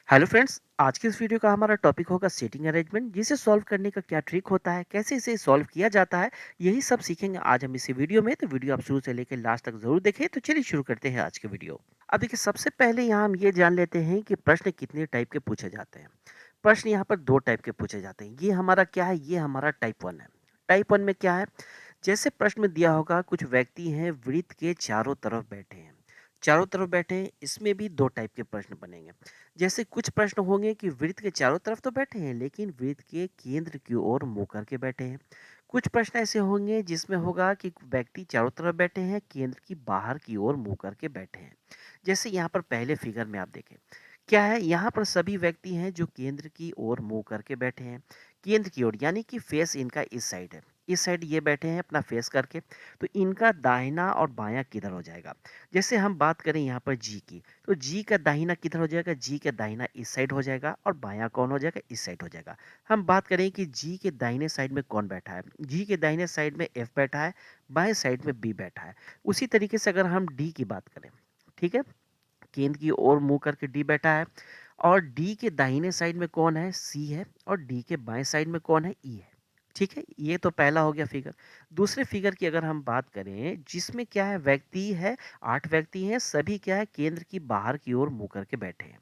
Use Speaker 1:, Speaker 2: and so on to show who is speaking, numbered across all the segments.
Speaker 1: Hello friends, आज की इस वीडियो का हमारा टॉपिक होगा सीटिंग अरेंजमेंट। जिसे सॉल्व करने का क्या ट्रिक होता है, कैसे इसे सॉल्व किया जाता है, यही सब सीखेंगे आज हम इसी वीडियो में। तो वीडियो आप शुरू से लेकर लास्ट तक जरूर देखें। तो चलिए शुरू करते हैं आज के वीडियो। अब देखिए, सबसे पहले यहाँ हम ये जान लेते हैं कि प्रश्न कितने टाइप के पूछे जाते हैं। प्रश्न यहाँ पर दो टाइप के पूछे जाते हैं। ये हमारा क्या है, ये हमारा टाइप वन है। टाइप वन में क्या है, जैसे प्रश्न में दिया होगा कुछ व्यक्ति हैं वृत्त के चारों तरफ बैठे हैं। चारों तरफ बैठे हैं, इसमें भी दो टाइप के प्रश्न बनेंगे। जैसे कुछ प्रश्न होंगे कि वृत्त के चारों तरफ तो बैठे हैं लेकिन वृत्त के केंद्र की ओर मुंह करके बैठे हैं। कुछ प्रश्न ऐसे होंगे जिसमें होगा कि व्यक्ति चारों तरफ बैठे हैं, केंद्र की बाहर की ओर मुंह करके बैठे हैं। जैसे यहाँ पर पहले फिगर में आप देखें, क्या है, यहाँ पर सभी व्यक्ति हैं जो केंद्र की ओर मुंह करके बैठे हैं। केंद्र की ओर यानी कि फेस इनका इस साइड है। इस साइड ये बैठे हैं अपना फेस करके। तो इनका दाहिना और बायां किधर हो जाएगा। जैसे हम बात करें यहाँ पर जी की, तो जी का दाहिना किधर हो जाएगा, जी का दाहिना इस साइड हो जाएगा और बायां कौन हो जाएगा, इस साइड हो जाएगा। हम बात करें कि जी के दाहिने साइड में कौन बैठा है, जी के दाहिने साइड में एफ बैठा है, बाएं साइड में बी बैठा है। उसी तरीके से अगर हम डी की बात करें, ठीक है, केंद्र की ओर मुंह करके डी बैठा है और डी के दाहिने साइड में कौन है, सी है, और डी के बाएं साइड में कौन है, ई है। ठीक है, ये तो पहला हो गया फिगर। दूसरे फिगर की अगर हम बात करें, जिसमें क्या है, व्यक्ति है, 8 व्यक्ति हैं, सभी क्या है, केंद्र की बाहर की ओर मुंह करके बैठे हैं।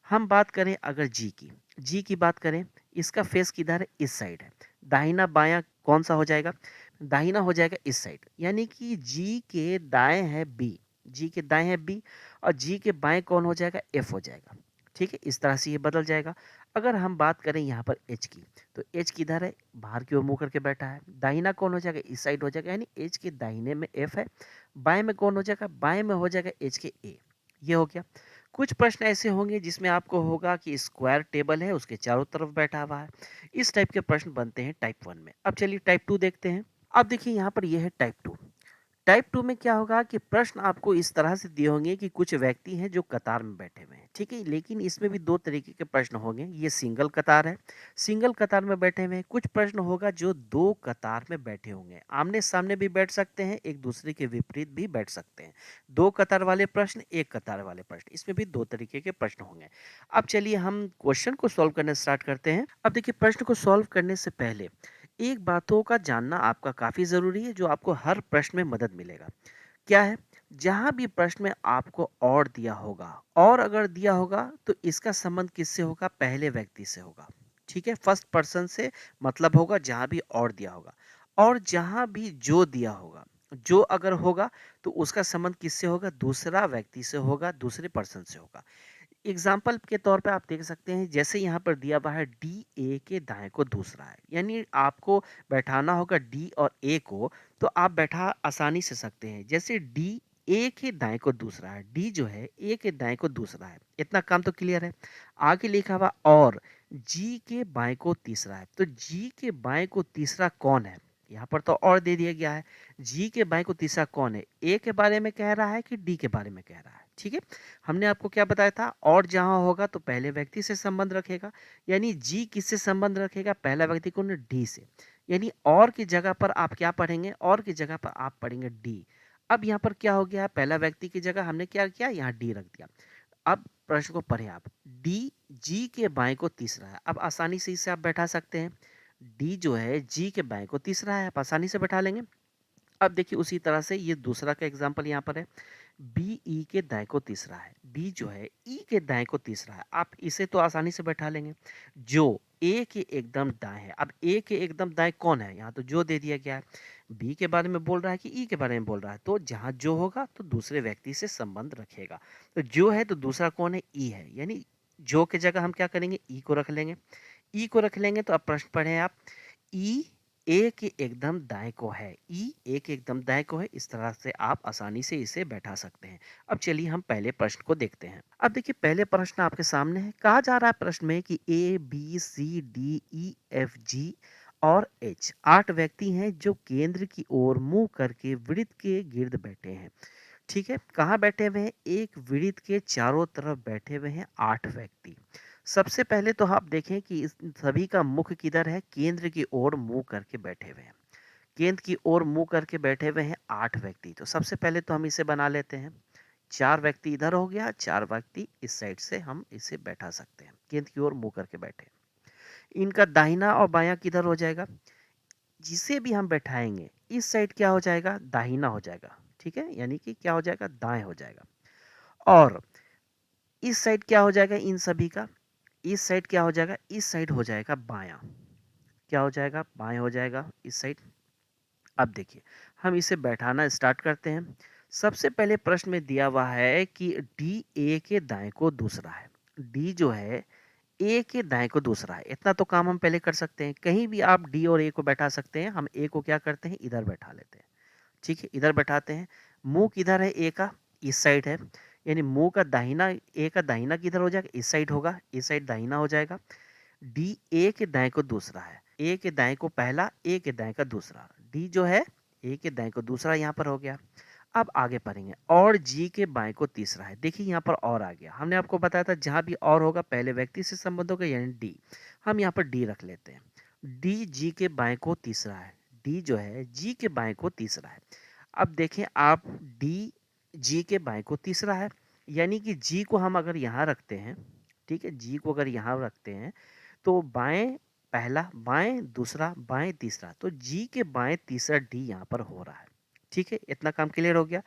Speaker 1: हम बात करें अगर जी की बात करें, इसका फेस किधर है, इस साइड है। दाहिना बायां कौन सा हो जाएगा, दाहिना हो जाएगा इस साइड, यानी कि जी के दाएं है बी, जी के दाएं है बी, और जी के बाएं कौन हो जाएगा, एफ हो जाएगा। ठीक है, इस तरह से ये बदल जाएगा। अगर हम बात करें यहाँ पर एच की, तो एच किधर है, बाहर की ओर मुंह करके बैठा है। दाहिना कौन हो जाएगा, इस साइड हो जाएगा, यानी एच के दाहिने में एफ है, बाएं में कौन हो जाएगा, बाएं में हो जाएगा एच के ए। ये हो गया। कुछ प्रश्न ऐसे होंगे जिसमें आपको होगा कि स्क्वायर टेबल है, उसके चारों तरफ बैठा हुआ है। इस टाइप के प्रश्न बनते हैं टाइप वन में। अब चलिए टाइप टू देखते हैं। अब देखिए यहाँ पर यह है टाइप टू। टाइप टू में क्या होगा कि प्रश्न आपको इस तरह से दिए होंगे कि कुछ व्यक्ति हैं जो कतार में बैठे हुए हैं। ठीक है, लेकिन इसमें भी दो तरीके के प्रश्न होंगे। ये सिंगल कतार है, सिंगल कतार में बैठे हुए हैं। कुछ प्रश्न होगा जो दो कतार में बैठे होंगे, आमने सामने भी बैठ सकते हैं, एक दूसरे के विपरीत भी बैठ सकते हैं। दो कतार वाले प्रश्न, एक कतार वाले प्रश्न, इसमें भी दो तरीके के प्रश्न होंगे। अब चलिए हम क्वेश्चन को सॉल्व करना स्टार्ट करते हैं। अब देखिए, प्रश्न को सॉल्व करने से पहले एक बातों का जानना आपका काफी जरूरी है, जो आपको हर प्रश्न में मदद मिलेगा। क्या है, जहां भी प्रश्न में आपको और दिया होगा, और अगर दिया होगा तो इसका संबंध किससे होगा, पहले व्यक्ति से होगा। ठीक है, फर्स्ट पर्सन से मतलब होगा जहां भी और दिया होगा। और जहां भी जो दिया होगा, जो अगर होगा तो उसका संबंध किससे होगा, दूसरा व्यक्ति से होगा, दूसरे पर्सन से होगा। एग्जाम्पल के तौर पे आप देख सकते हैं, जैसे यहाँ पर दिया हुआ है डी ए के दाएं को दूसरा है, यानी आपको बैठाना होगा डी और ए को, तो आप बैठा आसानी से सकते हैं। जैसे डी ए के दाएं को दूसरा है, डी जो है ए के दाएं को दूसरा है, इतना काम तो क्लियर है। आगे लिखा हुआ और जी के बाएं को तीसरा है, तो जी के बाएं को तीसरा कौन है, यहाँ पर तो और दे दिया गया है। जी के बाएं को तीसरा कौन है, ए के बारे में कह रहा है कि डी के बारे में कह रहा है। ठीक है, हमने आपको क्या बताया था, और जहां होगा तो पहले व्यक्ति से संबंध रखेगा, यानी जी किससे संबंध रखेगा, पहला व्यक्ति कौन, डी से। यानी और की जगह पर आप क्या पढ़ेंगे, और की जगह पर आप पढ़ेंगे डी। अब यहाँ पर क्या हो गया, पहला व्यक्ति की जगह हमने क्या किया, यहाँ डी रख दिया। अब प्रश्न को पढ़ें आप, डी जी के बाएं को तीसरा है, अब आसानी से इसे आप बैठा सकते हैं। डी जो है जी के बाएं को तीसरा है, आप आसानी से बैठा लेंगे। अब देखिए, उसी तरह से ये दूसरा का एग्जाम्पल यहाँ पर है, बी ई के दाएं को तीसरा है, बी जो है ई के दाएं को तीसरा है, आप इसे तो आसानी से बैठा लेंगे। जो ए के एकदम दाएं है, अब ए के एकदम दाएं कौन है, यहाँ तो जो दे दिया गया है। बी के बारे में बोल रहा है कि ई के बारे में बोल रहा है, तो जहां जो होगा तो दूसरे व्यक्ति से संबंध रखेगा। तो जो है तो दूसरा कौन है, ई है, यानी जो की जगह हम क्या करेंगे, ई को रख लेंगे। ई को रख लेंगे तो अब प्रश्न पढ़ें आप, ई ए के एकदम दाएं को है, ई ए के एकदम दाएं को है, इस तरह से आप आसानी से इसे बैठा सकते हैं। अब चलिए हम पहले प्रश्न को देखते हैं। अब देखिए, पहले प्रश्न आपके सामने है, कहा जा रहा है प्रश्न में कि A B C D E F G और एच 8 व्यक्ति हैं जो केंद्र की ओर मुंह करके वृत्त के गिर्द बैठे हैं। ठीक है, कहाँ बैठे हुए हैं, एक वृत्त के चारों तरफ बैठे हुए हैं 8 व्यक्ति। सबसे पहले तो आप देखें कि इस सभी का मुख किधर है, केंद्र की ओर मुंह करके बैठे हुए हैं। केंद्र की ओर मुंह करके बैठे हुए हैं 8 व्यक्ति। तो सबसे पहले तो हम इसे बना लेते हैं, 4 व्यक्ति इधर हो गया, 4 व्यक्ति इस साइड से हम इसे बैठा सकते हैं, गेंद की ओर मुँह करके बैठे। इनका दाहिना और बायाँ किधर हो जाएगा? जिसे भी हम बैठाएँगे, इस साइड क्या हो जाएगा? दाहिना हो जाएगा, ठीक है? यानी कि क्या हो जाएगा? दाएँ हो जाएगा। और इस साइड क्या हो जाएगा इन सभी का? इस साइड क्या हो जाएगा? इस साइड हो जाएगा बायाँ। क्या हो जाएगा? बाएँ हो जाएगा इस साइड। अब देखिए, हम इसे बैठाना स्टार्ट करते हैं। सबसे पहले प्रश्न में दिया हुआ है कि डी ए के दाएँ को दूसरा है। डी जो है ए के दाएँ को दूसरा है। इतना तो काम हम पहले कर सकते हैं। कहीं भी आप डी और ए को बैठा सकते हैं। हम ए को क्या करते हैं? इधर बैठा लेते हैं। ठीक है, इधर बैठाते हैं। मुँह किधर है ए का? इस साइड है। यानी मुँह का दाहिना ए का दाहिना किधर हो जाएगा? इस साइड होगा। इस साइड दाहिना हो जाएगा। डी ए के दाएँ को दूसरा है। ए के दाएँ को पहला, ए के दाएँ का दूसरा। डी जो है ए के दाएँ को दूसरा यहाँ पर हो गया। अब आगे पढ़ेंगे और जी के बाएँ को तीसरा है। देखिए यहाँ पर और आ गया। हमने आपको बताया था जहाँ भी और होगा पहले व्यक्ति से संबंध होगा यानी डी। हम यहाँ पर डी रख लेते हैं। डी जी के बाएँ को तीसरा है। डी जो है जी के बाएँ को तीसरा है। अब देखें आप डी जी के बाएँ को तीसरा है। यानी कि जी को हम अगर यहाँ रखते हैं, ठीक है? जी को अगर यहाँ रखते हैं तो बाएँ पहला, बाएँ दूसरा, बाएँ तीसरा। तो जी के बाएँ तीसरा डी यहाँ पर हो रहा है। ठीक है, इतना काम क्लियर हो गया।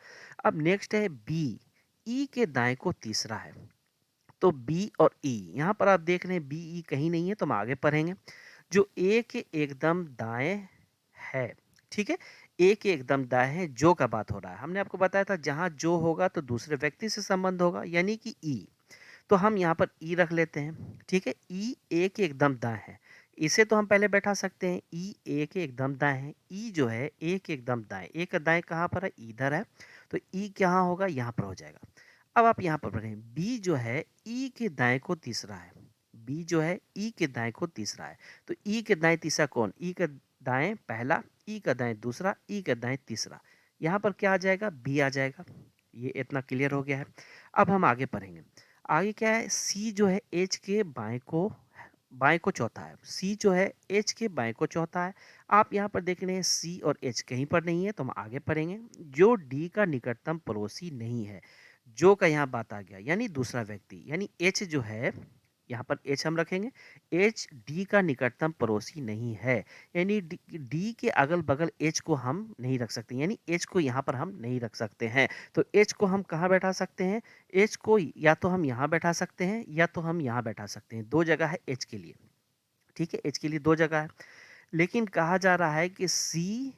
Speaker 1: अब नेक्स्ट है बी, ई के दाएँ को तीसरा है। तो बी और ई यहाँ पर आप देख रहे हैं बी ई कहीं नहीं है तो हम आगे पढ़ेंगे। जो ए के एकदम दाएँ है, ठीक है? ए के एकदम दाएँ है, जो का बात हो रहा है। हमने आपको बताया था जहाँ जो होगा तो दूसरे व्यक्ति से संबंध होगा यानी कि ई। तो हम यहाँ पर ई रख लेते हैं, ठीक है? ई ए के एकदम दाएँ है। इसे तो हम पहले बैठा सकते हैं, ई ए के एकदम दाएँ है। ई जो है ए के एकदम दाएँ, ए का दाएँ कहाँ पर है? इधर है। तो ई कहाँ होगा? यहाँ पर हो जाएगा। अब आप यहाँ पर पढ़ें, बी जो है ई के दाएँ को तीसरा है। बी जो है ई के दाएँ को तीसरा है। तो ई के दाएँ तीसरा कौन? ई का दाएँ पहला, ई का दाएँ दूसरा, ई का दाएँ तीसरा। यहाँ पर क्या आ जाएगा? बी आ जाएगा। ये इतना क्लियर हो गया है। अब हम आगे पढ़ेंगे। आगे क्या है? सी जो है एच के बाएँ को चौथा है। सी जो है एच के बाएँ को चौथा है। आप यहाँ पर देख रहे हैं सी और एच कहीं पर नहीं है तो हम आगे पढ़ेंगे। जो डी का निकटतम पड़ोसी नहीं है। जो का यहाँ बात आ गया यानी दूसरा व्यक्ति यानी एच जो है यहाँ पर एच हम रखेंगे। एच डी का निकटतम पड़ोसी नहीं है यानी डी के अगल बगल एच को हम नहीं रख सकते यानी एच को यहाँ पर हम नहीं रख सकते हैं। तो एच को हम कहाँ बैठा सकते हैं? एच को या तो हम यहाँ बैठा सकते हैं या तो हम यहाँ बैठा सकते हैं। दो जगह है एच के लिए, ठीक है? एच के लिए दो जगह है। लेकिन कहा जा रहा है कि सी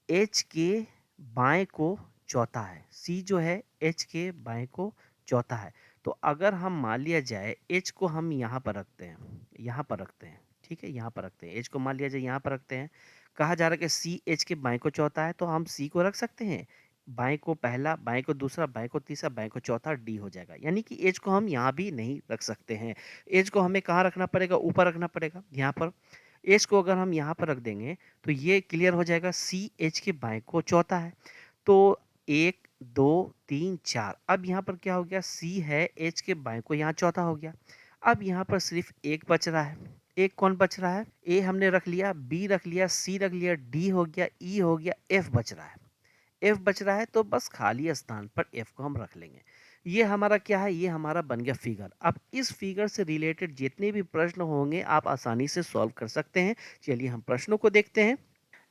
Speaker 1: एच के बाएं को चौथा है। सी जो है एच के बाएं को चौथा है। तो अगर हम मान लिया जाए एच को हम यहाँ पर रखते हैं, यहाँ पर रखते हैं, ठीक है? यहाँ पर रखते हैं, एच को मान लिया जाए यहाँ पर रखते हैं। कहा जा रहा है कि सी एच के बाएं को चौथा है तो हम सी को रख सकते हैं। बाएं को पहला, बाएं को दूसरा, बाएं को तीसरा, बाएं को चौथा, डी हो जाएगा। यानी कि एच को हम यहाँ भी नहीं रख सकते हैं। एच को हमें कहाँ रखना पड़ेगा? ऊपर रखना पड़ेगा, यहाँ पर। एच को अगर हम यहाँ पर रख देंगे तो ये क्लियर हो जाएगा सी एच के बाएं को चौथा है। तो 1 2 3 4 अब यहाँ पर क्या हो गया? सी है एच के बाएं को यहाँ चौथा हो गया। अब यहाँ पर सिर्फ एक बच रहा है। एक कौन बच रहा है? ए हमने रख लिया, बी रख लिया, सी रख लिया, डी हो गया, ई हो गया, एफ बच रहा है। एफ बच रहा है तो बस खाली स्थान पर एफ को हम रख लेंगे। ये हमारा क्या है? ये हमारा बन गया फिगर। अब इस फिगर से रिलेटेड जितने भी प्रश्न होंगे आप आसानी से सॉल्व कर सकते हैं। चलिए हम प्रश्नों को देखते हैं।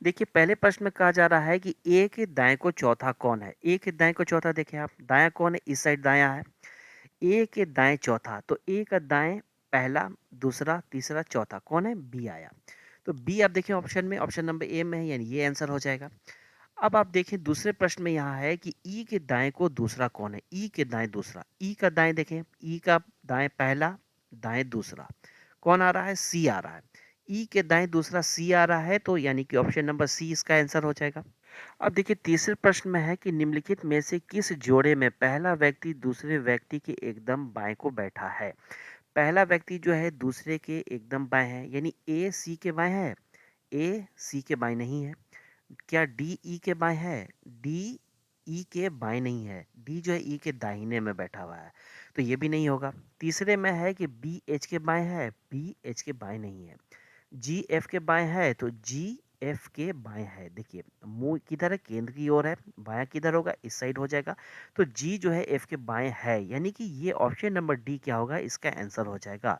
Speaker 1: देखिए पहले प्रश्न में कहा जा रहा है कि ए के दाएं को चौथा कौन है? ए के दाएं को चौथा देखिए आप, दायां कौन है? इस साइड दायां है। ए के दाएं चौथा, तो ए का दाएं पहला, दूसरा, तीसरा, चौथा कौन है? बी आया। तो बी आप देखिए ऑप्शन में, ऑप्शन नंबर ए में है यानी ये आंसर हो जाएगा। अब आप देखें दूसरे प्रश्न में यहाँ है कि ई के दाएं को दूसरा कौन है? ई के दाएं दूसरा, ई का दाएं देखें, ई का दाएं पहला, दाएं दूसरा कौन आ रहा है? सी आ रहा है। ई के दाएं दूसरा सी आ रहा है तो यानी कि ऑप्शन नंबर सी इसका आंसर हो जाएगा। अब देखिए तीसरे प्रश्न में है कि निम्नलिखित में से किस जोड़े में पहला व्यक्ति दूसरे व्यक्ति के एकदम बाएं को बैठा है? पहला व्यक्ति जो है दूसरे के एकदम बाएं है यानी ए सी के बाएं है। ए सी के बाएं नहीं है। क्या डी ई के बाएं है? डी ई के बाएं नहीं है। डी जो है ई के दाहिने में बैठा हुआ है तो ये भी नहीं होगा। तीसरे में है कि बी एच के बाएं है, बी एच के बाएं नहीं है। जी एफ के बाएं है तो जी एफ के बाएं है। देखिए मुंह किधर है, केंद्र की ओर है, बायां किधर होगा, इस साइड हो जाएगा। तो जी जो है एफ के बाएं है, यानी कि ये ऑप्शन नंबर डी क्या होगा, इसका आंसर हो जाएगा।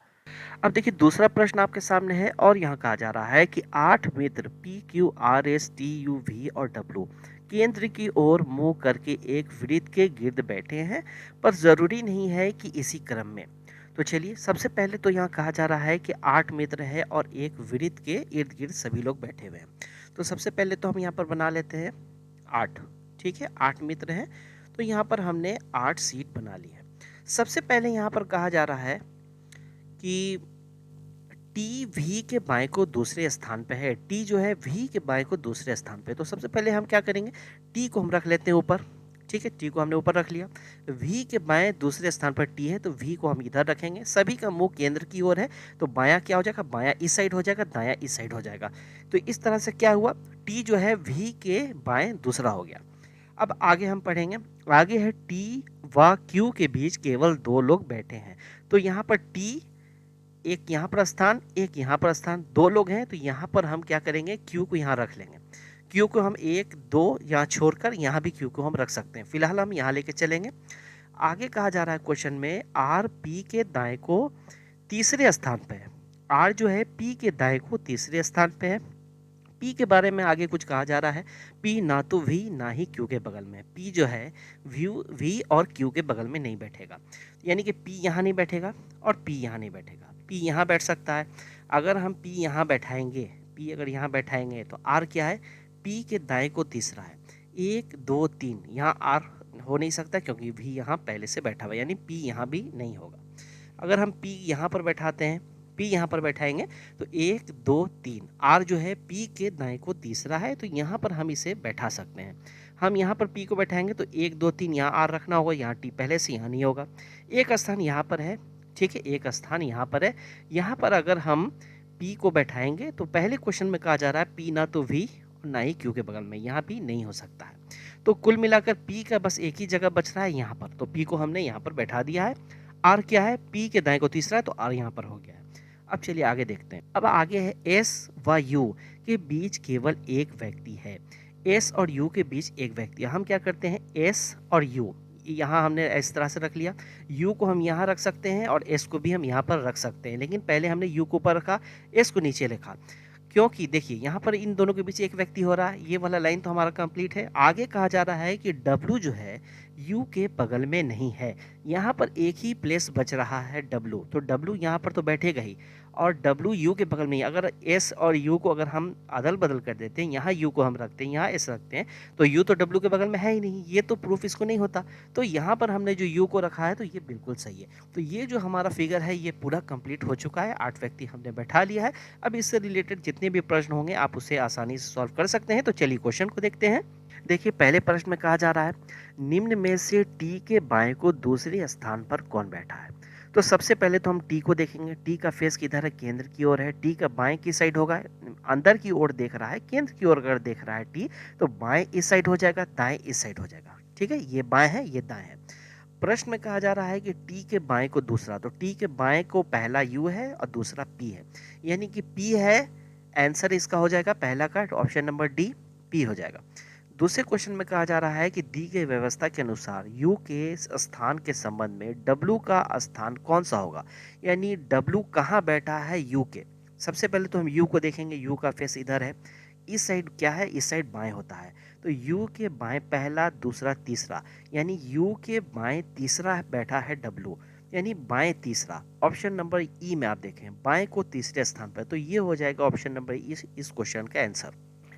Speaker 1: अब देखिए दूसरा प्रश्न आपके सामने है और यहाँ कहा जा रहा है कि 8 मित्र P Q R S T U V और डब्ल्यू केंद्र की ओर मुंह करके एक वृत्त के गिर्द बैठे हैं, पर जरूरी नहीं है कि इसी क्रम में। तो चलिए सबसे पहले तो यहाँ कहा जा रहा है कि 8 मित्र है और एक वृत्त के इर्द गिर्द सभी लोग बैठे हुए हैं। तो सबसे पहले तो हम यहाँ पर बना लेते हैं 8। ठीक है, 8 मित्र हैं, तो यहाँ पर हमने 8 सीट बना ली है। सबसे पहले यहाँ पर कहा जा रहा है कि टी वी के बाएं को दूसरे स्थान पे है। टी जो है वी के बाएं को दूसरे स्थान पे। तो सबसे पहले हम क्या करेंगे, टी को हम रख लेते हैं ऊपर। ठीक है, टी को हमने ऊपर रख लिया। वी के बाएं दूसरे स्थान पर टी है, तो वी को हम इधर रखेंगे। सभी का मुंह केंद्र की ओर है, तो बायां क्या हो जाएगा, बायां इस साइड हो जाएगा, दायां इस साइड हो जाएगा। तो इस तरह से क्या हुआ, टी जो है वी के बाएं दूसरा हो गया। अब आगे हम पढ़ेंगे, आगे है टी व क्यू के बीच केवल 2 लोग बैठे हैं। तो यहाँ पर टी, एक यहाँ पर स्थान, एक यहाँ पर स्थान, 2 लोग हैं, तो यहाँ पर हम क्या करेंगे, क्यू को यहाँ रख लेंगे। क्यू को हम 1 2 यहाँ छोड़कर यहाँ भी क्यू को हम रख सकते हैं। फिलहाल हम यहाँ लेके चलेंगे। आगे कहा जा रहा है क्वेश्चन में, आर पी के दाएं को तीसरे स्थान पे है। आर जो है पी के दाएं को तीसरे स्थान पे है। पी के बारे में आगे कुछ कहा जा रहा है, पी ना तो वी ना ही क्यू के बगल में। पी जो है वी और क्यू के बगल में नहीं बैठेगा, यानी कि पी यहाँ नहीं बैठेगा और पी यहाँ नहीं बैठेगा। पी यहाँ बैठ सकता है। अगर हम पी यहाँ बैठाएंगे, पी अगर यहाँ बैठाएंगे तो आर क्या है, पी के दाएं को तीसरा है। 1 2 3 यहाँ आर हो नहीं सकता क्योंकि वी यहाँ पहले से बैठा हुआ है, यानी पी यहाँ भी नहीं होगा। अगर हम पी यहाँ पर बैठाते हैं, पी यहाँ पर बैठाएंगे, तो 1 2 3 आर जो है पी के दाएं को तीसरा है, तो यहाँ पर हम इसे बैठा सकते हैं। हम यहाँ पर पी को बैठाएंगे तो 1 2 3 यहाँ आर रखना होगा, यहाँ टी पहले से यहाँ नहीं होगा। एक स्थान यहाँ पर है, ठीक है, एक स्थान यहाँ पर है। यहाँ पर अगर हम पी को बैठाएंगे तो पहले क्वेश्चन में कहा जा रहा है पी ना तो वी और ना ही क्यू के बगल में, यहाँ भी नहीं हो सकता है। तो कुल मिलाकर पी का बस एक ही जगह बच रहा है यहाँ पर, तो पी को हमने यहाँ पर बैठा दिया है। आर क्या है, पी के दाएं को तीसरा है, तो आर यहाँ पर हो गया है। अब चलिए आगे देखते हैं। अब आगे है एस व यू के बीच केवल एक व्यक्ति है। एस और यू के बीच एक व्यक्ति, हम क्या करते हैं, एस और यू यहाँ हमने इस तरह से रख लिया। यू को हम यहाँ रख सकते हैं और एस को भी हम यहाँ पर रख सकते हैं, लेकिन पहले हमने यू को ऊपर रखा, एस को नीचे लिखा, क्योंकि देखिए यहाँ पर इन दोनों के बीच एक व्यक्ति हो रहा है। ये वाला लाइन तो हमारा कंप्लीट है। आगे कहा जा रहा है कि डब्लू जो है यू के बगल में नहीं है। यहाँ पर एक ही प्लेस बच रहा है डब्लू, तो डब्लू यहाँ पर तो बैठेगा ही, और डब्लू यू के बगल में ही। अगर एस और यू को अगर हम अदल बदल कर देते हैं, यहाँ यू को हम रखते हैं, यहाँ एस रखते हैं, तो यू तो डब्लू के बगल में है ही नहीं, ये तो प्रूफ इसको नहीं होता। तो यहाँ पर हमने जो यू को रखा है तो ये बिल्कुल सही है। तो ये जो हमारा फिगर है ये पूरा कंप्लीट हो चुका है, 8 व्यक्ति हमने बैठा लिया है। अब इससे रिलेटेड जितने भी प्रश्न होंगे आप उसे आसानी से सॉल्व कर सकते हैं। तो चलिए क्वेश्चन को देखते हैं। देखिए पहले प्रश्न में कहा जा रहा है, निम्न में से टी के बाएं को दूसरे स्थान पर कौन बैठा है। तो सबसे पहले तो हम टी को देखेंगे। टी का फेस किधर है, केंद्र की ओर है। टी का बाएं की साइड होगा, अंदर की ओर देख रहा है, केंद्र की ओर अगर देख रहा है टी, तो बाएं इस साइड हो जाएगा, दाएं इस साइड हो जाएगा। ठीक है, ये बाएं है, ये दाएं है। प्रश्न में कहा जा रहा है कि टी के बाएं को दूसरा, तो टी के बाएं को पहला यू है और दूसरा पी है, यानी कि पी है। आंसर इसका हो जाएगा पहला का ऑप्शन नंबर डी, पी हो जाएगा। दूसरे क्वेश्चन में कहा जा रहा है कि दी गई व्यवस्था के अनुसार यू के स्थान के संबंध में डब्लू का स्थान कौन सा होगा, यानी डब्लू कहाँ बैठा है यू के। सबसे पहले तो हम यू को देखेंगे। यू का फेस इधर है, इस साइड क्या है, इस साइड बाएं होता है, तो यू के बाएं पहला दूसरा तीसरा, यानी यू के बाएं तीसरा बैठा है डब्लू, यानी बाएं तीसरा। ऑप्शन नंबर ई में आप देखें बाएं को तीसरे स्थान पर, तो ये हो जाएगा ऑप्शन नंबर ई इस क्वेश्चन का आंसर।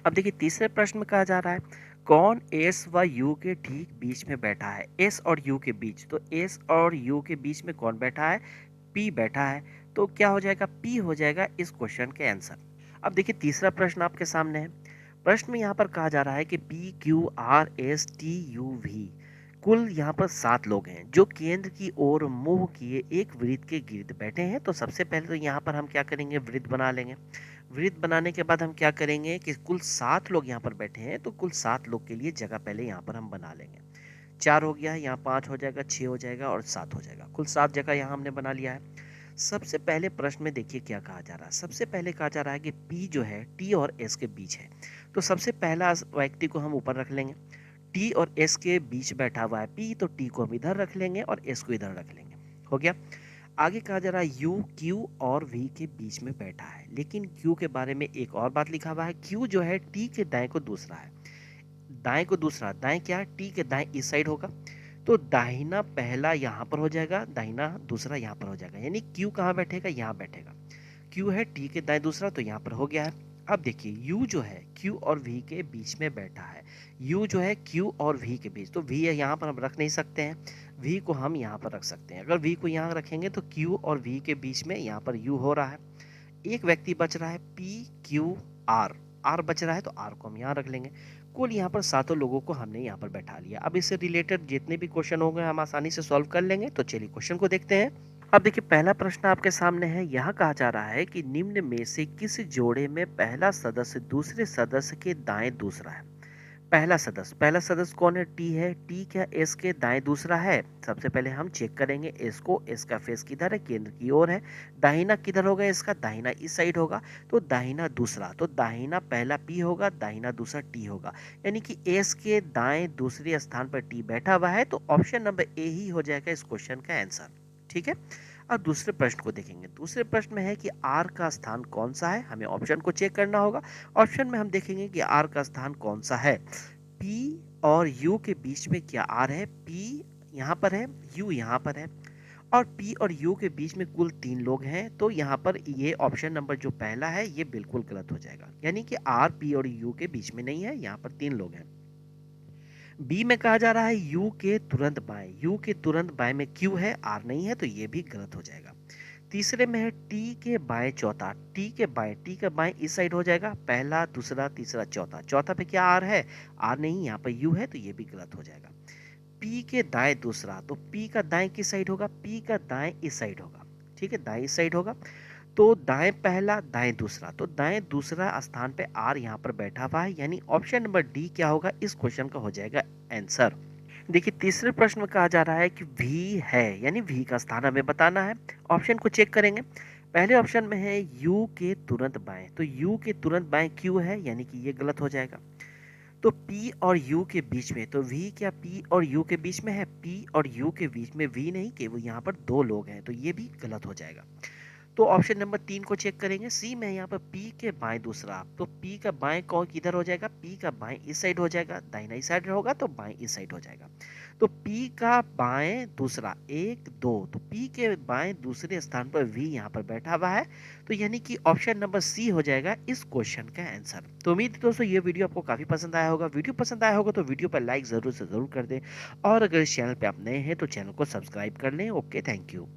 Speaker 1: अब देखिए तीसरे प्रश्न में कहा जा रहा है, कौन एस व यू के ठीक बीच में बैठा है। एस और यू के बीच, तो एस और यू के बीच में कौन बैठा है, पी बैठा है, तो क्या हो जाएगा, पी हो जाएगा इस क्वेश्चन के आंसर। अब देखिए तीसरा प्रश्न आपके सामने है। प्रश्न में यहाँ पर कहा जा रहा है कि P Q R S T U V कुल यहाँ पर 7 लोग हैं जो केंद्र की ओर मुंह किए एक वृत्त के गिर्द बैठे हैं। तो सबसे पहले तो यहाँ पर हम क्या करेंगे, वृत्त बना लेंगे। वृत्त बनाने के बाद हम क्या करेंगे कि कुल 7 लोग यहाँ पर बैठे हैं, तो कुल 7 लोग के लिए जगह पहले यहाँ पर हम बना लेंगे। 4 हो गया, यहाँ 5 हो जाएगा, 6 हो जाएगा और 7 हो जाएगा। कुल 7 जगह यहाँ हमने बना लिया है। सबसे पहले प्रश्न में देखिए क्या कहा जा रहा है। सबसे पहले कहा जा रहा है कि पी जो है टी और एस के बीच है। तो सबसे पहला व्यक्ति को हम ऊपर रख लेंगे। टी और एस के बीच बैठा हुआ है पी, तो टी को हम इधर रख लेंगे और एस को इधर रख लेंगे। हो गया। आगे कहा जा रहा है यू क्यू और वी के बीच में बैठा है, लेकिन क्यू के बारे में एक और बात लिखा हुआ है। क्यू जो है टी के दाएं को दूसरा है। दाएं को दूसरा, दाएं क्या है, टी के दाएं इस साइड होगा। तो दाहिना पहला यहाँ पर हो जाएगा, दाहिना दूसरा यहाँ पर हो जाएगा, यानी क्यू कहाँ बैठेगा, यहाँ बैठेगा। क्यू है टी के दाएं दूसरा, तो यहाँ पर हो गया है। अब देखिए यू जो है क्यू और वी के बीच में बैठा है। यू जो है क्यू और वी के बीच, तो वी है यहाँ पर हम रख नहीं सकते हैं। वी को हम यहाँ पर रख सकते हैं। अगर वी को यहाँ रखेंगे तो क्यू और वी के बीच में यहाँ पर यू हो रहा है। एक व्यक्ति बच रहा है पी क्यू आर, आर बच रहा है तो आर को हम यहाँ रख लेंगे। कुल यहाँ पर सातों लोगों को हमने यहाँ पर बैठा लिया। अब इससे रिलेटेड जितने भी क्वेश्चन होंगे हम आसानी से सॉल्व कर लेंगे। तो चलिए क्वेश्चन को देखते हैं। अब देखिए पहला प्रश्न आपके सामने है। यहाँ कहा जा रहा है कि निम्न में से किस जोड़े में पहला सदस्य दूसरे सदस्य के दाएं दूसरा है। पहला सदस्य कौन है, टी है। टी क्या एस के दाएं दूसरा है। सबसे पहले हम चेक करेंगे एस को। एस का फेस किधर है, केंद्र की ओर है। दाहिना किधर होगा, इसका दाहिना इस साइड होगा। तो दाहिना दूसरा, तो दाहिना पहला पी होगा, दाहिना दूसरा टी होगा। यानी कि एस के दाएं दूसरे स्थान पर टी बैठा हुआ है। तो ऑप्शन नंबर ए ही हो जाएगा इस क्वेश्चन का आंसर। ठीक है। अब दूसरे प्रश्न को देखेंगे। दूसरे प्रश्न में है कि आर का स्थान कौन सा है। हमें ऑप्शन को चेक करना होगा। ऑप्शन में हम देखेंगे कि आर का स्थान कौन सा है। पी और यू के बीच में क्या आर है। पी यहाँ पर है, यू यहाँ पर है, और पी और यू के बीच में कुल 3 लोग हैं। तो यहाँ पर ये ऑप्शन नंबर जो पहला है ये बिल्कुल गलत हो जाएगा, यानी कि आर पी और यू के बीच में नहीं है, यहाँ पर 3 लोग हैं। बी में कहा जा रहा है यू के तुरंत बाएं। यू के तुरंत बाएं में क्यू है, आर नहीं है, तो ये भी गलत हो जाएगा। तीसरे में है टी के बाएं चौथा। टी के बाएं, टी का बाएं इस साइड हो जाएगा। पहला दूसरा तीसरा चौथा, चौथा पे क्या आर है, आर नहीं, यहाँ पर यू है, तो ये भी गलत हो जाएगा। पी के दाएं दूसरा, तो पी का दाएं किस साइड होगा, पी का दाएं इस साइड होगा। ठीक है, दाएं इस साइड होगा। तो दाएं पहला दाएं दूसरा, तो दाएं दूसरा स्थान पे आर यहाँ पर बैठा हुआ है, यानी ऑप्शन नंबर डी क्या होगा इस क्वेश्चन का हो जाएगा आंसर। देखिए तीसरे प्रश्न में कहा जा रहा है कि वी है, यानी वी का स्थान हमें बताना है। ऑप्शन को चेक करेंगे। पहले ऑप्शन में है यू के तुरंत बाएं, तो यू के तुरंत बाएं क्यू है, यानी कि ये गलत हो जाएगा। तो P और U के बीच में, तो V क्या P और U के बीच में है, P और U के बीच में V नहीं, कि वो यहाँ पर 2 लोग हैं, तो ये भी गलत हो जाएगा। तो ऑप्शन नंबर 3 को चेक करेंगे। सी में यहाँ पर P के बाएं दूसरा, तो P का बाएं कौन किधर हो जाएगा, P का बाएं इस साइड हो जाएगा, दाहिना इस साइड होगा तो बाएं इस साइड हो जाएगा। तो P का बाएं दूसरा 1 2, तो P के बाएं दूसरे स्थान पर V यहाँ पर बैठा हुआ है। तो यानी कि ऑप्शन नंबर सी हो जाएगा इस क्वेश्चन का आंसर। तो उम्मीद है दोस्तों ये वीडियो आपको काफी पसंद आया होगा। वीडियो पसंद आया होगा तो वीडियो पर लाइक जरूर से जरूर कर दें, और अगर इस चैनल पे आप नए हैं तो चैनल को सब्सक्राइब कर लें। Okay, thank you.